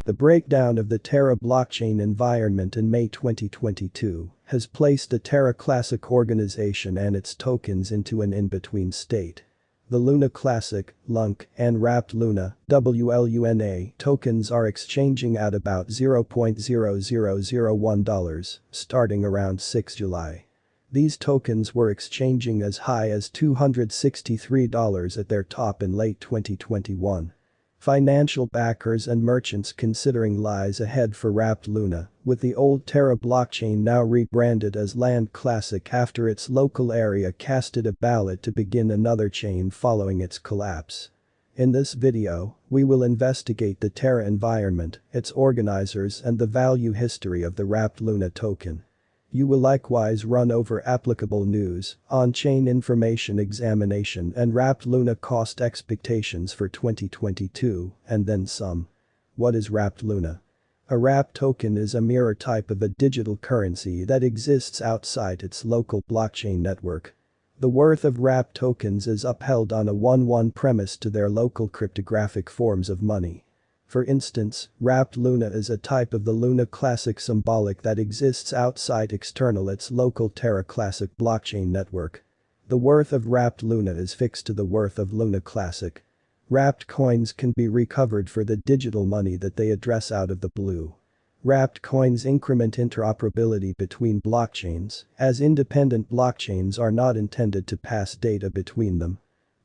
The breakdown of the Terra blockchain environment in May 2022 has placed the Terra Classic organization and its tokens into an in-between state. The Luna Classic, Lunc, and Wrapped Luna (WLUNA) tokens are exchanging at about $0.0001 starting around 6 July. These tokens were exchanging as high as $263 at their top in late 2021. Financial backers and merchants considering lies ahead for Wrapped Luna, with the old Terra blockchain now rebranded as Land Classic after its local area casted a ballot to begin another chain following its collapse. In this video, we will investigate the Terra environment, its organizers and the value history of the Wrapped Luna token. You will likewise run over applicable news, on-chain information examination and Wrapped Luna cost expectations for 2022, and then some. What is Wrapped Luna? A wrapped token is a mirror type of a digital currency that exists outside its local blockchain network. The worth of wrapped tokens is upheld on a 1-1 premise to their local cryptographic forms of money. For instance, Wrapped Luna is a type of the Luna Classic symbolic that exists outside external its local Terra Classic blockchain network. The worth of Wrapped Luna is fixed to the worth of Luna Classic. Wrapped coins can be recovered for the digital money that they address out of the blue. Wrapped coins increment interoperability between blockchains, as independent blockchains are not intended to pass data between them.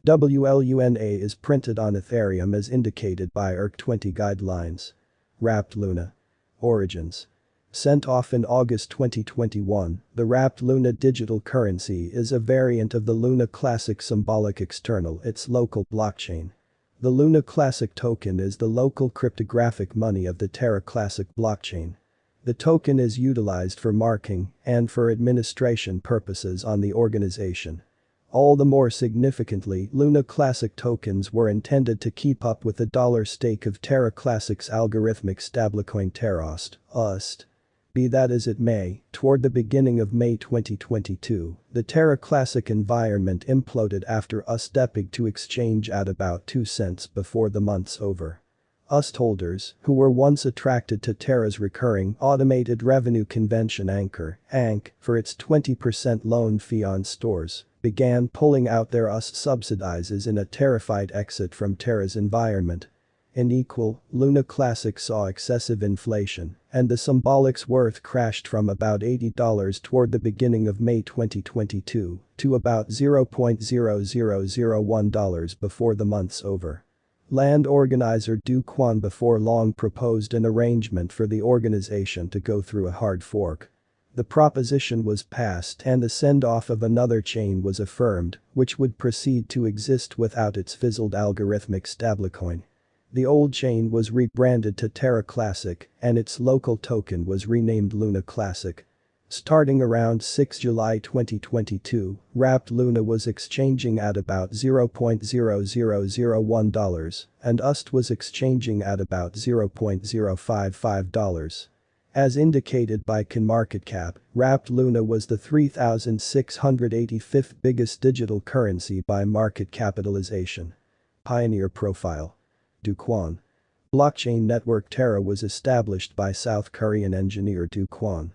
WLUNA is printed on Ethereum as indicated by ERC20 guidelines. Wrapped Luna. Origins. Sent off in August 2021, the Wrapped Luna digital currency is a variant of the Luna Classic symbolic external its local blockchain. The Luna Classic token is the local cryptographic money of the Terra Classic blockchain. The token is utilized for marking and for administration purposes on the organization. All the more significantly, Luna Classic tokens were intended to keep up with the dollar stake of Terra Classic's algorithmic stablecoin Terra UST. Be that as it may, toward the beginning of May 2022, the Terra Classic environment imploded after UST stepping to exchange at about 2 cents before the month's over. UST holders, who were once attracted to Terra's recurring automated revenue convention Anchor (ANC) for its 20% loan fee on stores, began pulling out their UST subsidizes in a terrified exit from Terra's environment. Luna Classic saw excessive inflation, and the symbolic's worth crashed from about $80 toward the beginning of May 2022 to about $0.0001 before the month's over. Land organizer Do Kwon before long proposed an arrangement for the organization to go through a hard fork. The proposition was passed and the send-off of another chain was affirmed, which would proceed to exist without its fizzled algorithmic stablecoin. The old chain was rebranded to Terra Classic and its local token was renamed Luna Classic. Starting around 6 July 2022, Wrapped Luna was exchanging at about $0.0001 and UST was exchanging at about $0.055. As indicated by CoinMarketCap, Wrapped Luna was the 3,685th biggest digital currency by market capitalization. Pioneer Profile. Do Kwon. Blockchain network Terra was established by South Korean engineer Do Kwon.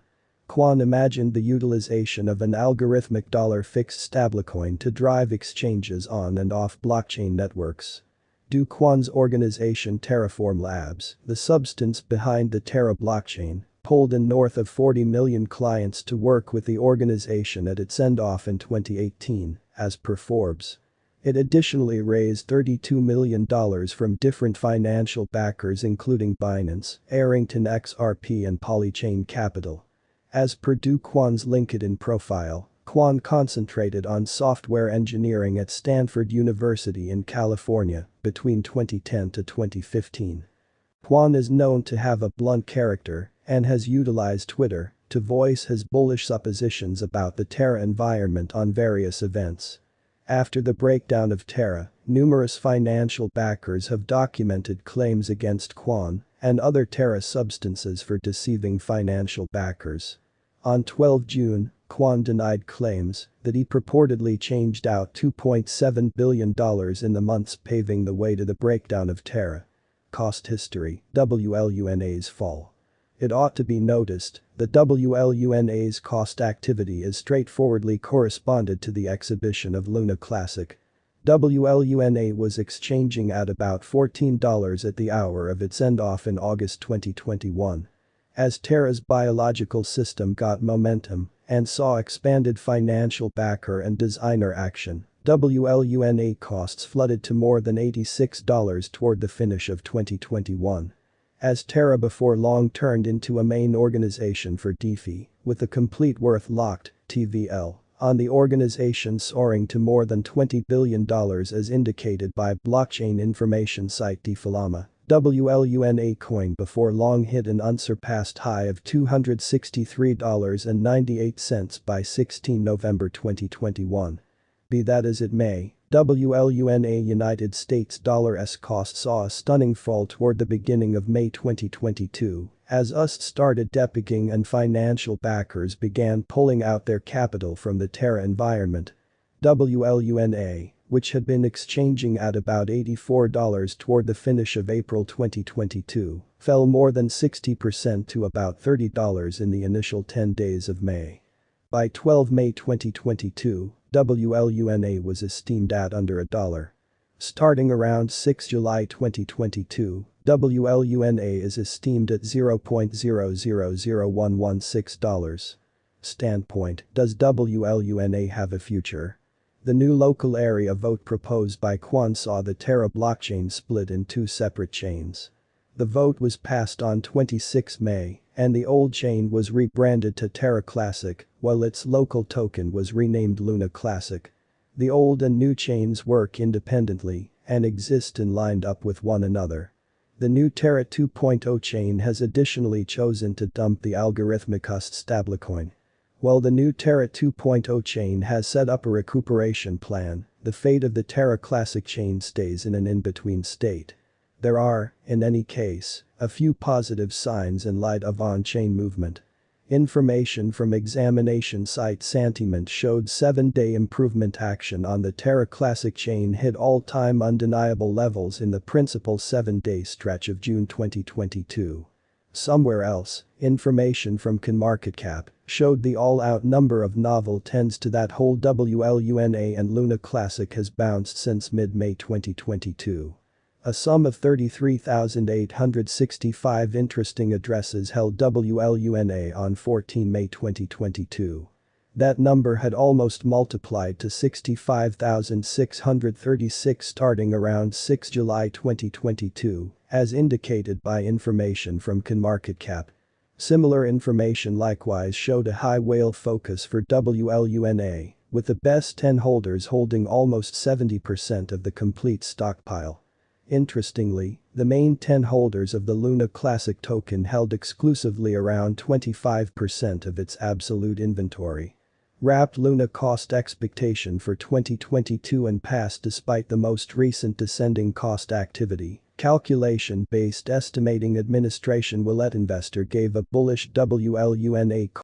Kwon imagined the utilization of an algorithmic dollar-fixed stablecoin to drive exchanges on and off blockchain networks. Do Kwon's organization Terraform Labs, the substance behind the Terra blockchain, pulled in north of 40 million clients to work with the organization at its send-off in 2018, as per Forbes. It additionally raised $32 million from different financial backers including Binance, Arrington XRP and Polychain Capital. As per Do Kwon's LinkedIn profile, Kwon concentrated on software engineering at Stanford University in California between 2010 to 2015. Kwon is known to have a blunt character and has utilized Twitter to voice his bullish suppositions about the Terra environment on various events. After the breakdown of Terra, numerous financial backers have documented claims against Kwon and other Terra substances for deceiving financial backers. On 12 June, Kwon denied claims that he purportedly changed out $2.7 billion in the months paving the way to the breakdown of Terra. Cost history, WLUNA's fall. It ought to be noticed that WLUNA's cost activity is straightforwardly corresponded to the exhibition of Luna Classic. WLUNA was exchanging at about $14 at the hour of its end-off in August 2021. As Terra's biological system got momentum and saw expanded financial backer and designer action, WLUNA costs flooded to more than $86 toward the finish of 2021. As Terra before long turned into a main organization for DeFi, with the complete worth locked, TVL, on the organization soaring to more than $20 billion as indicated by blockchain information site Defilama. WLUNA coin before long hit an unsurpassed high of $263.98 by 16 November 2021. Be that as it may, WLUNA United States dollar's cost saw a stunning fall toward the beginning of May 2022 as US started depigging and financial backers began pulling out their capital from the Terra environment. WLUNA, which had been exchanging at about $84 toward the finish of April 2022, fell more than 60% to about $30 in the initial 10 days of May. By 12 May 2022, WLUNA was esteemed at under $1. Starting around 6 July 2022, WLUNA is esteemed at $0.000116. Standpoint: does WLUNA have a future? The new local area vote proposed by Quan saw the Terra blockchain split in two separate chains. The vote was passed on 26 May, and the old chain was rebranded to Terra Classic, while its local token was renamed Luna Classic. The old and new chains work independently and exist in lined up with one another. The new Terra 2.0 chain has additionally chosen to dump the algorithmic stablecoin. While the new Terra 2.0 chain has set up a recuperation plan, the fate of the Terra Classic chain stays in an in-between state. There are, in any case, a few positive signs in light of on-chain movement. Information from examination site Santiment showed 7-day improvement action on the Terra Classic chain hit all-time undeniable levels in the principal 7-day stretch of June 2022. Somewhere else, information from CoinMarketCap showed the all-out number of novel tens to that hold WLUNA and Luna Classic has bounced since mid-May 2022. A sum of 33,865 interesting addresses held WLUNA on 14 May 2022. That number had almost multiplied to 65,636 starting around 6 July 2022, as indicated by information from CoinMarketCap. Similar information likewise showed a high whale focus for WLUNA, with the best 10 holders holding almost 70% of the complete stockpile. Interestingly, the main 10 holders of the Luna Classic token held exclusively around 25% of its absolute inventory. Wrapped Luna cost expectation for 2022 and past despite the most recent descending cost activity. Calculation-based estimating administration Willett investor gave a bullish WLUNA